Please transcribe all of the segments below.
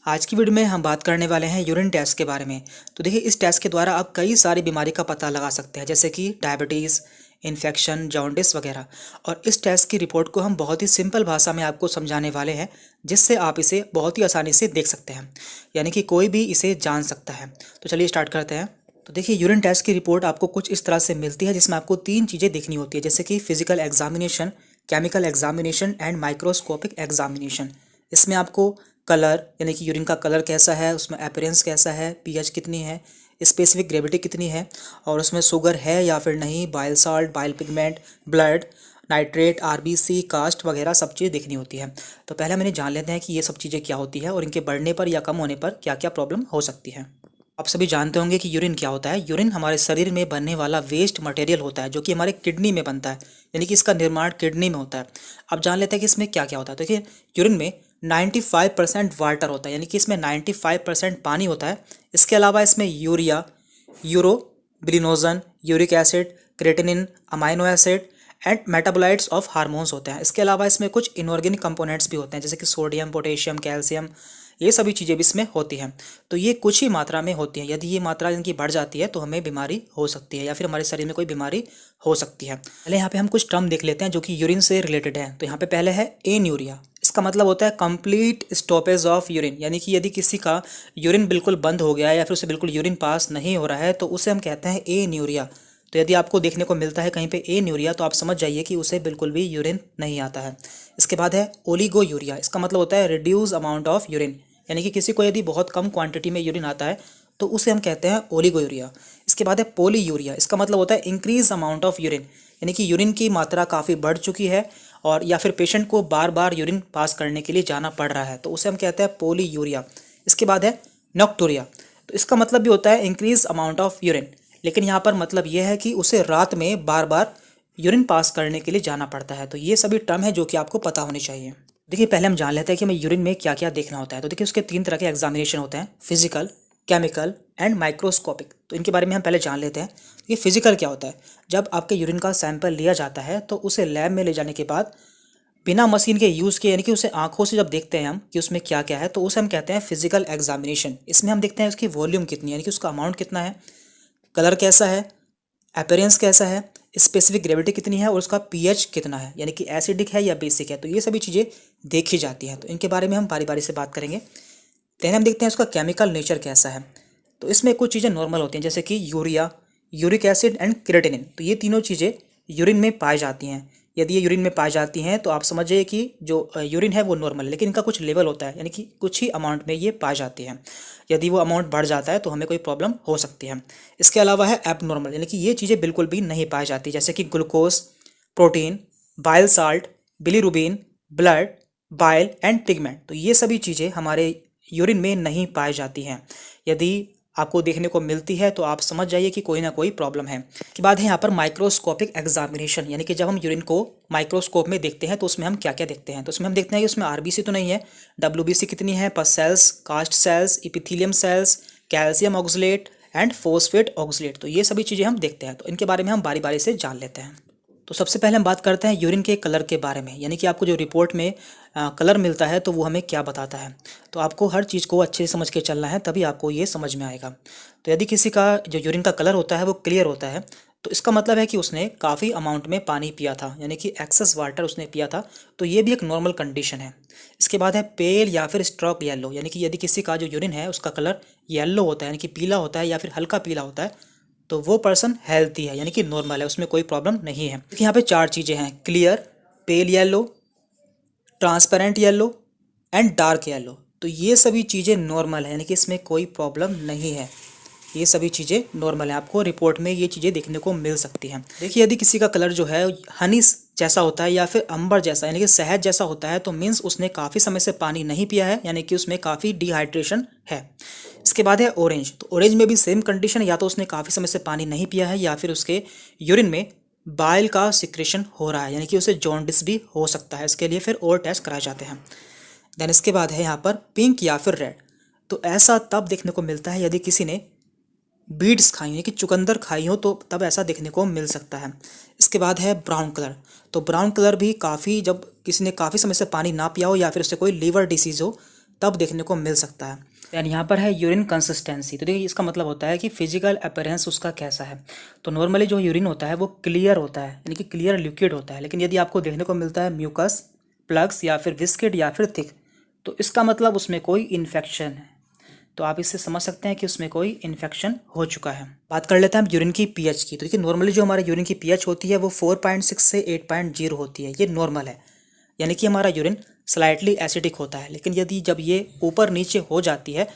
आज की वीडियो में हम बात करने वाले हैं यूरिन टेस्ट के बारे में। तो देखिए, इस टेस्ट के द्वारा आप कई सारी बीमारी का पता लगा सकते हैं, जैसे कि डायबिटीज़, इन्फेक्शन, जॉन्डिस वगैरह। और इस टेस्ट की रिपोर्ट को हम बहुत ही सिंपल भाषा में आपको समझाने वाले हैं, जिससे आप इसे बहुत ही आसानी से देख सकते हैं, यानी कि कोई भी इसे जान सकता है। तो चलिए स्टार्ट करते हैं। तो देखिए, यूरिन टेस्ट की रिपोर्ट आपको कुछ इस तरह से मिलती है, जिसमें आपको 3 चीज़ें देखनी होती है, जैसे कि physical examination, chemical examination and microscopic examination. इसमें आपको कलर, यानी कि यूरिन का कलर कैसा है, उसमें अपीयरेंस कैसा है, पीएच कितनी है, स्पेसिफिक ग्रेविटी कितनी है, और उसमें शुगर है या फिर नहीं, bile salt, bile pigment, blood, nitrate, RBC, cast वगैरह सब चीज़ देखनी होती है। तो पहले मैंने जान लेते हैं कि ये सब चीज़ें क्या होती है और इनके बढ़ने पर या कम होने पर क्या क्या प्रॉब्लम हो सकती है। आप सभी जानते होंगे कि यूरिन क्या होता है। यूरिन हमारे शरीर में बनने वाला वेस्ट मटेरियल होता है, जो कि हमारे किडनी में बनता है, यानी कि इसका निर्माण किडनी में होता है। अब जान लेते हैं कि इसमें क्या क्या होता है। देखिए, यूरिन में 95% वाटर होता है, यानी कि इसमें 95% पानी होता है। इसके अलावा इसमें urea, urobilinogen, uric acid, creatinine, amino acid and metabolites of hormones होते हैं। इसके अलावा इसमें कुछ इनऑर्गेनिक कंपोनेंट्स भी होते हैं, जैसे कि सोडियम, पोटेशियम, कैल्शियम, ये सभी चीज़ें भी इसमें होती हैं। तो ये कुछ ही मात्रा में होती हैं। यदि ये मात्रा इनकी बढ़ जाती है तो हमें बीमारी हो सकती है, या फिर हमारे शरीर में कोई बीमारी हो सकती है। पहले यहाँ पे हम कुछ टर्म देख लेते हैं जो कि यूरिन से रिलेटेड है। तो यहाँ पे पहले है एन्यूरिया। इसका मतलब होता है कंप्लीट स्टॉपेज ऑफ यूरिन, यानी कि यदि किसी का यूरिन बिल्कुल बंद हो गया है या फिर उसे बिल्कुल यूरिन पास नहीं हो रहा है, तो उसे हम कहते हैं एन्यूरिया। तो यदि आपको देखने को मिलता है कहीं पे एन्यूरिया, तो आप समझ जाइए कि उसे बिल्कुल भी यूरिन नहीं आता है। इसके बाद है ओलिगोयूरिया। इसका मतलब होता है रिड्यूस अमाउंट ऑफ यूरिन, यानी कि किसी को यदि बहुत कम क्वांटिटी में यूरिन आता है तो उसे हम कहते हैं ओलिगोयूरिया। इसके बाद है पॉलीयूरिया। इसका मतलब होता है इंक्रीज अमाउंट ऑफ यूरिन, यानी कि यूरिन की मात्रा काफ़ी बढ़ चुकी है और या फिर पेशेंट को बार बार यूरिन पास करने के लिए जाना पड़ रहा है, तो उसे हम कहते हैं पॉलीयूरिया। इसके बाद है नॉक्टूरिया। तो इसका मतलब भी होता है इंक्रीज अमाउंट ऑफ यूरिन, लेकिन यहाँ पर मतलब यह है कि उसे रात में बार बार यूरिन पास करने के लिए जाना पड़ता है। तो ये सभी टर्म है जो कि आपको पता होने चाहिए। देखिए, पहले हम जान लेते हैं कि हमें यूरिन में क्या क्या देखना होता है। तो देखिए, उसके 3 तरह के एग्जामिनेशन होते हैं, फिजिकल, केमिकल एंड माइक्रोस्कोपिक। तो इनके बारे में हम पहले जान लेते हैं। ये फिजिकल क्या होता है। जब आपके यूरिन का सैंपल लिया जाता है तो उसे लैब में ले जाने के बाद बिना मशीन के यूज़ के, यानी कि उसे आंखों से जब देखते हैं हम कि उसमें क्या क्या है, तो उसे हम कहते हैं फिजिकल एग्जामिनेशन। इसमें हम देखते हैं उसकी वॉल्यूम कितनी है, यानी कि उसका अमाउंट कितना है, कलर कैसा है, अपीयरेंस कैसा है, स्पेसिफिक ग्रेविटी कितनी है और उसका पीएच कितना है, यानी कि एसिडिक है या बेसिक है। तो ये सभी चीज़ें देखी जाती हैं। तो इनके बारे में हम बारी बारी से बात करेंगे। देन हम देखते हैं उसका केमिकल नेचर कैसा है। तो इसमें कुछ चीज़ें नॉर्मल होती हैं, जैसे कि urea, uric acid and creatinine. तो ये तीनों चीज़ें यूरिन में पाई जाती हैं। यदि ये यूरिन में पाई जाती हैं तो आप समझिए कि जो यूरिन है वो नॉर्मल है, लेकिन इनका कुछ लेवल होता है, यानी कि कुछ ही अमाउंट में ये पाई जाती हैं। यदि वो अमाउंट बढ़ जाता है तो हमें कोई प्रॉब्लम हो सकती है। इसके अलावा है एबनॉर्मल, यानी कि ये चीज़ें बिल्कुल भी नहीं पाई जाती, जैसे कि glucose, protein, bile salt, bilirubin, blood, bile and pigment. तो ये सभी चीज़ें हमारे यूरिन में नहीं पाई जाती हैं। यदि आपको देखने को मिलती है तो आप समझ जाइए कि कोई ना कोई प्रॉब्लम है। के बाद है यहाँ पर माइक्रोस्कोपिक एग्जामिनेशन, यानी कि जब हम यूरिन को माइक्रोस्कोप में देखते हैं तो उसमें हम क्या क्या देखते हैं। तो उसमें हम देखते हैं कि उसमें आरबीसी तो नहीं है, डब्ल्यूबीसी कितनी है, pus cells, cast cells, epithelium cells, calcium oxalate and phosphate oxalate. तो ये सभी चीज़ें हम देखते हैं। तो इनके बारे में हम बारी बारी से जान लेते हैं। तो सबसे पहले हम बात करते हैं यूरिन के कलर के बारे में, यानी कि आपको जो रिपोर्ट में कलर मिलता है तो वो हमें क्या बताता है। तो आपको हर चीज़ को अच्छे से समझ के चलना है, तभी आपको ये समझ में आएगा। तो यदि किसी का जो यूरिन का कलर होता है वो क्लियर होता है, तो इसका मतलब है कि उसने काफ़ी अमाउंट में पानी पिया था, यानी कि एक्सेस वाटर उसने पिया था। तो ये भी एक नॉर्मल कंडीशन है। इसके बाद है पेल या फिर स्ट्रॉक येलो, यानी कि यदि किसी का जो यूरिन है उसका कलर येलो होता है, यानी कि पीला होता है या फिर हल्का पीला होता है, तो वो पर्सन हेल्थी है, यानी कि नॉर्मल है, उसमें कोई प्रॉब्लम नहीं है। देखिए, यहाँ पे 4 चीज़ें हैं, clear, pale yellow, transparent yellow and dark yellow. तो ये सभी चीज़ें नॉर्मल है, यानी कि इसमें कोई प्रॉब्लम नहीं है। ये सभी चीज़ें नॉर्मल है, आपको रिपोर्ट में ये चीज़ें देखने को मिल सकती हैं। देखिए, यदि किसी का कलर जो है हनी जैसा होता है या फिर अंबर जैसा, यानी कि शहद जैसा होता है, तो मीन्स उसने काफ़ी समय से पानी नहीं पिया है, यानी कि उसमें काफ़ी डिहाइड्रेशन है। इसके बाद है ऑरेंज। तो ऑरेंज में भी सेम कंडीशन, या तो उसने काफ़ी समय से पानी नहीं पिया है या फिर उसके यूरिन में बाइल का सिक्रेशन हो रहा है, यानी कि उसे जॉन्डिस भी हो सकता है। इसके लिए फिर और टेस्ट कराए जाते हैं। देन इसके बाद है यहाँ पर पिंक या फिर रेड। तो ऐसा तब देखने को मिलता है यदि किसी ने बीड्स खाई, यानी कि चुकंदर खाई हो, तो तब ऐसा देखने को मिल सकता है। इसके बाद है ब्राउन कलर। तो ब्राउन कलर भी काफ़ी, जब किसी ने काफ़ी समय से पानी ना पिया हो या फिर उससे कोई लीवर डिसीज़ हो, तब देखने को मिल सकता है। यानी यहाँ पर है यूरिन कंसिस्टेंसी। तो देखिए इसका मतलब होता है कि फिजिकल अपीयरेंस उसका कैसा है। तो नॉर्मली जो यूरिन होता है वो क्लियर होता है, यानी कि क्लियर लिक्विड होता है। लेकिन यदि आपको देखने को मिलता है म्यूकस, प्लग्स या फिर विस्किड या फिर थिक, तो इसका मतलब उसमें कोई इन्फेक्शन है। तो आप इससे समझ सकते हैं कि उसमें कोई इन्फेक्शन हो चुका है। बात कर लेते हैं हम यूरिन की पीएच की। तो देखिए नॉर्मली जो हमारे यूरिन की पीएच होती है वो 4.6 से 8.0 होती है, ये नॉर्मल है। यानी कि हमारा यूरिन स्लाइटली एसिडिक होता है। लेकिन यदि जब ये ऊपर नीचे हो जाती है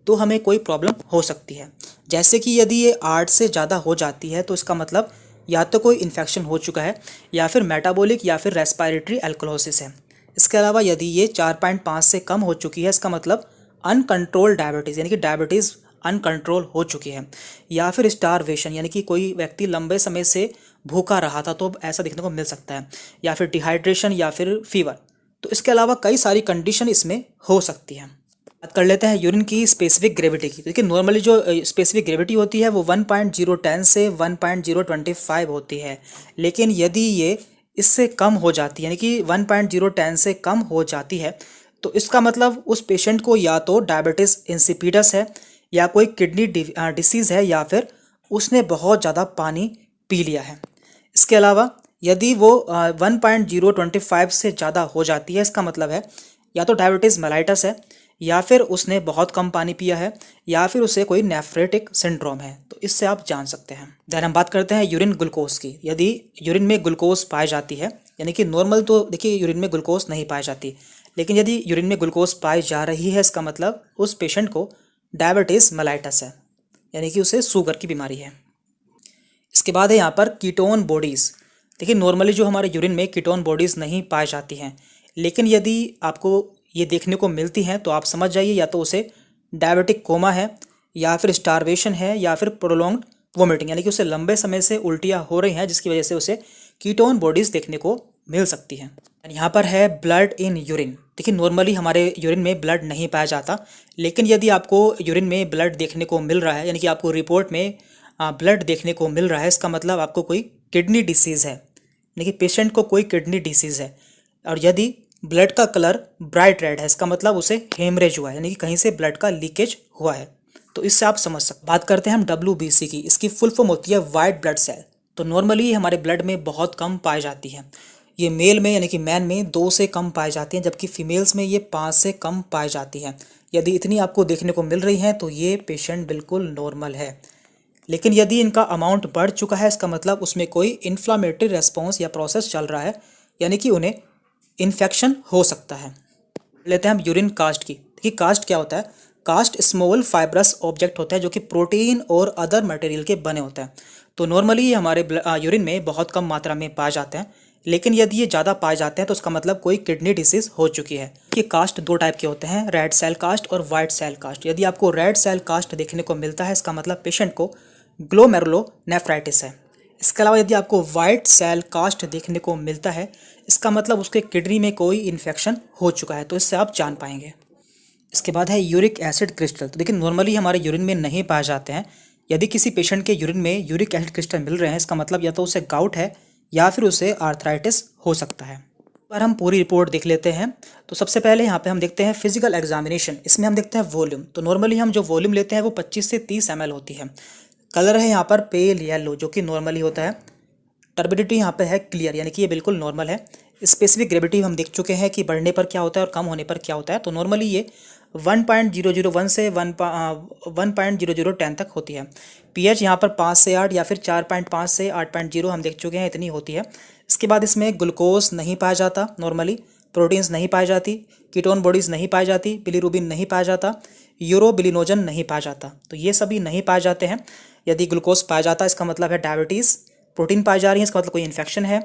तो हमें कोई प्रॉब्लम हो सकती है। जैसे कि यदि ये 8 से ज़्यादा हो जाती है तो इसका मतलब या तो कोई इन्फेक्शन हो चुका है या फिर मेटाबॉलिक या फिर रेस्पिरेटरी एल्कलोसिस है। इसके अलावा यदि ये 4.5 से कम हो चुकी है इसका मतलब अनकंट्रोल डायबिटीज़, यानी कि डायबिटीज़ अनकंट्रोल हो चुकी है। या फिर स्टारवेशन, यानी कि कोई व्यक्ति लंबे समय से भूखा रहा था तो ऐसा देखने को मिल सकता है। या फिर डिहाइड्रेशन या फिर फीवर। तो इसके अलावा कई सारी कंडीशन इसमें हो सकती है। बात कर लेते हैं यूरिन की स्पेसिफिक ग्रेविटी की। देखिए नॉर्मली जो स्पेसिफिक ग्रेविटी होती है वो 1.010 से 1.025 होती है। लेकिन यदि ये इससे कम हो जाती है, यानी कि 1.010 से कम हो जाती है, तो इसका मतलब उस पेशेंट को या तो डायबिटीज़ इंसिपिडस है या कोई किडनी डिसीज़ है या फिर उसने बहुत ज़्यादा पानी पी लिया है। इसके अलावा यदि वो 1.025 से ज़्यादा हो जाती है इसका मतलब है या तो डायबिटीज़ मेलाइटस है या फिर उसने बहुत कम पानी पिया है या फिर उसे कोई नेफ्रेटिक सिंड्रोम है। तो इससे आप जान सकते हैं। देन हम बात करते हैं यूरिन ग्लूकोज की। यदि यूरिन में ग्लूकोज पाई जाती है, यानी कि नॉर्मल तो देखिए यूरिन में ग्लूकोज नहीं पाई जाती, लेकिन यदि यूरिन में ग्लूकोज पाई जा रही है इसका मतलब उस पेशेंट को डायबिटीज़ मेलाइटस है, यानी कि उसे शुगर की बीमारी है। इसके बाद है यहाँ पर कीटोन बॉडीज़। देखिए नॉर्मली जो हमारे यूरिन में कीटोन बॉडीज़ नहीं पाई जाती हैं, लेकिन यदि आपको ये देखने को मिलती हैं तो आप समझ जाइए या तो उसे डायबिटिक कोमा है या फिर स्टारवेशन है या फिर प्रोलॉन्ग्ड वोमिटिंग, यानी कि उसे लंबे समय से उल्टियाँ हो रही हैं जिसकी वजह से उसे कीटोन बॉडीज़ देखने को मिल सकती हैं। यहाँ पर है ब्लड इन यूरिन। देखिए नॉर्मली हमारे यूरिन में ब्लड नहीं पाया जाता, लेकिन यदि आपको यूरिन में ब्लड देखने को मिल रहा है, यानी कि आपको रिपोर्ट में ब्लड देखने को मिल रहा है, इसका मतलब आपको कोई किडनी डिसीज़ है, यानी कि पेशेंट को कोई किडनी डिसीज़ है। और यदि ब्लड का कलर ब्राइट रेड है इसका मतलब उसे हेमरेज हुआ है, यानी कि कहीं से ब्लड का लीकेज हुआ है। तो इससे आप समझ सकते। बात करते हैं हम WBC की। इसकी फुल फॉर्म होती है वाइट ब्लड सेल। तो नॉर्मली हमारे ब्लड में बहुत कम पाई जाती है। ये मेल में यानी कि मैन में 2 से कम पाई जाती हैं, जबकि फीमेल्स में ये 5 से कम पाई जाती हैं। यदि इतनी आपको देखने को मिल रही हैं तो ये पेशेंट बिल्कुल नॉर्मल है। लेकिन यदि इनका अमाउंट बढ़ चुका है इसका मतलब उसमें कोई इन्फ्लामेटरी रेस्पॉन्स या प्रोसेस चल रहा है, यानी कि उन्हें इन्फेक्शन हो सकता है। लेते हैं हम यूरिन कास्ट की। देखिए कास्ट क्या होता है? कास्ट स्मॉल फाइब्रस ऑब्जेक्ट होता है जो कि प्रोटीन और अदर मटेरियल के बने होते हैं। तो नॉर्मली ये हमारे यूरिन में बहुत कम मात्रा में पाए जाते हैं, लेकिन यदि ये ज़्यादा पाए जाते हैं तो उसका मतलब कोई किडनी डिसीज़ हो चुकी है। ये कास्ट 2 टाइप के होते हैं, रेड सेल कास्ट और वाइट सेल कास्ट। यदि आपको रेड सेल कास्ट देखने को मिलता है इसका मतलब पेशेंट को ग्लोमेरुलोनेफ्राइटिस है। इसके अलावा यदि आपको वाइट सेल कास्ट देखने को मिलता है इसका मतलब उसके किडनी में कोई इन्फेक्शन हो चुका है। तो इससे आप जान पाएंगे। इसके बाद है यूरिक एसिड क्रिस्टल। तो देखिए नॉर्मली हमारे यूरिन में नहीं पाए जाते हैं। यदि किसी पेशेंट के यूरिन में यूरिक एसिड क्रिस्टल मिल रहे हैं इसका मतलब या तो उसे गाउट है या फिर उसे आर्थराइटिस हो सकता है। पर हम पूरी रिपोर्ट देख लेते हैं। तो सबसे पहले यहाँ पे हम देखते हैं फिजिकल एग्जामिनेशन। इसमें हम देखते हैं वॉल्यूम। तो नॉर्मली हम जो वॉल्यूम लेते हैं वो 25 से 30 ml होती है। कलर है यहाँ पर पेल येलो जो कि नॉर्मली होता है। टर्बिडिटी यहाँ पे है क्लियर, यानी कि ये बिल्कुल नॉर्मल है। स्पेसिफिक ग्रेविटी हम देख चुके हैं कि बढ़ने पर क्या होता है और कम होने पर क्या होता है। तो नॉर्मली ये 1.001 से 1.0010 तक होती है। पीएच यहाँ पर 5 से 8 या फिर 4.5 से 8.0 हम देख चुके हैं, इतनी होती है। इसके बाद इसमें ग्लूकोज नहीं पाया जाता, नॉर्मली प्रोटीन्स नहीं पाई जाती, कीटोन बॉडीज़ नहीं पाई जाती, बिलीरुबिन नहीं पाया जाता, यूरोबिलिनोजन नहीं पाया जाता। तो ये सभी नहीं पाए जाते हैं। यदि ग्लूकोज पाया जाता है इसका मतलब है डायबिटीज़, प्रोटीन पाई जा रही है इसका मतलब कोई इन्फेक्शन है,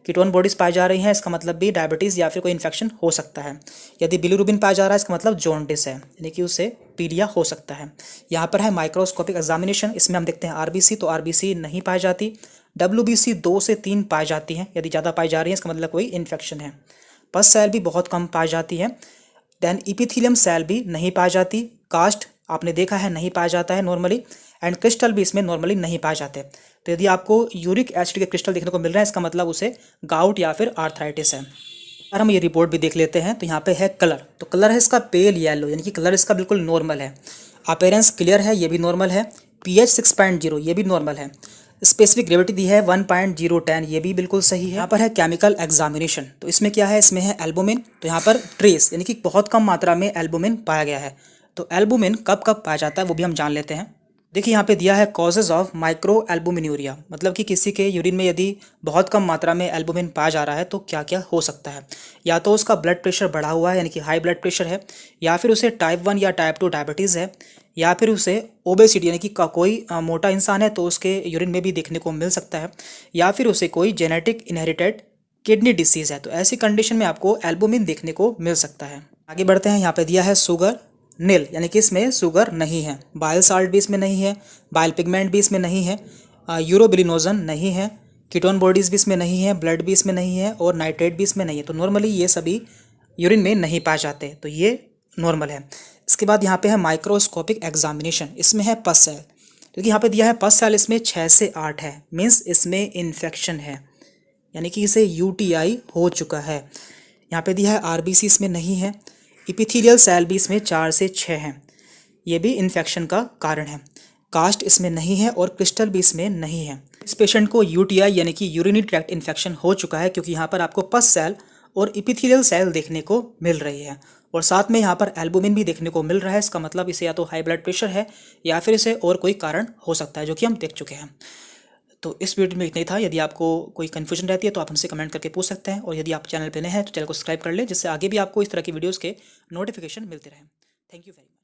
कीटोन बॉडीज़ पाई जा रही हैं इसका मतलब भी डायबिटीज़ या फिर कोई इन्फेक्शन हो सकता है। यदि बिलीरुबिन पाया जा रहा है इसका मतलब जॉन्डिस है, यानी कि उसे पीलिया हो सकता है। यहाँ पर है माइक्रोस्कोपिक एग्जामिनेशन। इसमें हम देखते हैं आरबीसी। तो आरबीसी नहीं पाई जाती। WBC 2 से 3 पाई जाती हैं। यदि ज़्यादा पाई जा रही है इसका मतलब कोई इन्फेक्शन है। पस सेल भी बहुत कम पाई जाती है। देन इपिथीलियम सेल भी नहीं पाई जाती। कास्ट आपने देखा है नहीं पाया जाता है नॉर्मली। एंड क्रिस्टल भी इसमें नॉर्मली नहीं पाए जाते। तो यदि आपको यूरिक एसिड के क्रिस्टल देखने को मिल रहा है इसका मतलब उसे गाउट या फिर आर्थराइटिस है। और हम ये रिपोर्ट भी देख लेते हैं। तो यहाँ पे है कलर, तो कलर है इसका पेल येलो, यानी कि कलर इसका बिल्कुल नॉर्मल है। अपीयरेंस क्लियर है, ये भी नॉर्मल है। पीएच 6.0, ये भी नॉर्मल है। स्पेसिफिक ग्रेविटी दी है 1.010, ये भी बिल्कुल सही है। यहाँ पर है केमिकल एग्जामिनेशन, तो इसमें क्या है, इसमें है एल्बुमिन। तो यहाँ पर ट्रेस यानी कि बहुत कम मात्रा में एल्बुमिन पाया गया है। तो एल्बुमिन कब कब पाया जाता है वो भी हम जान लेते हैं। देखिए यहाँ पे दिया है कॉजेज ऑफ माइक्रो एल्बुमिन्यूरिया, मतलब कि किसी के यूरिन में यदि बहुत कम मात्रा में एल्बुमिन पाया जा रहा है तो क्या क्या हो सकता है। या तो उसका ब्लड प्रेशर बढ़ा हुआ है, यानी कि हाई ब्लड प्रेशर है, या फिर उसे टाइप 1 या टाइप 2 डायबिटीज़ है, या फिर उसे ओबेसिटी यानी कि कोई मोटा इंसान है तो उसके यूरिन में भी देखने को मिल सकता है, या फिर उसे कोई जेनेटिक इनहेरिटेड किडनी डिसीज़ है। तो ऐसी कंडीशन में आपको एल्बुमिन देखने को मिल सकता है। आगे बढ़ते हैं। यहाँ पे दिया है शुगर नील, यानी कि इसमें शुगर नहीं है। बाइल साल्ट भी इसमें नहीं है, बाइल पिगमेंट भी इसमें नहीं है, यूरोबिलिनोजन नहीं है, कीटोन बॉडीज़ भी इसमें नहीं है, ब्लड भी इसमें नहीं है, और नाइट्रेट भी इसमें नहीं है। तो नॉर्मली ये सभी यूरिन में नहीं पाए जाते, तो ये नॉर्मल है। इसके बाद यहाँ पे है माइक्रोस्कोपिक एग्जामिनेशन, इसमें है पस सेल। क्योंकि यहाँ पे दिया है पस सेल, इसमें 6 से 8 है, मीन्स इसमें इन्फेक्शन है, यानी कि इसे यूटीआई हो चुका है। यहाँ पे दिया है आरबीसी, इसमें नहीं है। इपिथेलियल सेल भी इसमें 4 से 6 हैं, ये भी इन्फेक्शन का कारण है। कास्ट इसमें नहीं है और क्रिस्टल भी इसमें नहीं है। इस पेशेंट को यूटीआई यानी कि यूरिनरी ट्रैक्ट इन्फेक्शन हो चुका है, क्योंकि यहाँ पर आपको पस सेल और इपिथेलियल सेल देखने को मिल रही है, और साथ में यहाँ पर एल्बुमिन भी देखने को मिल रहा है। इसका मतलब इसे या तो हाई ब्लड प्रेशर है या फिर इसे और कोई कारण हो सकता है, जो कि हम देख चुके हैं। तो इस वीडियो में इतना ही था। यदि आपको कोई कन्फ्यूजन रहती है तो आप हमसे कमेंट करके पूछ सकते हैं, और यदि आप चैनल पर नए हैं तो चैनल को सब्सक्राइब कर लें, जिससे आगे भी आपको इस तरह की वीडियोज़ के नोटिफिकेशन मिलते रहें। Thank you very much.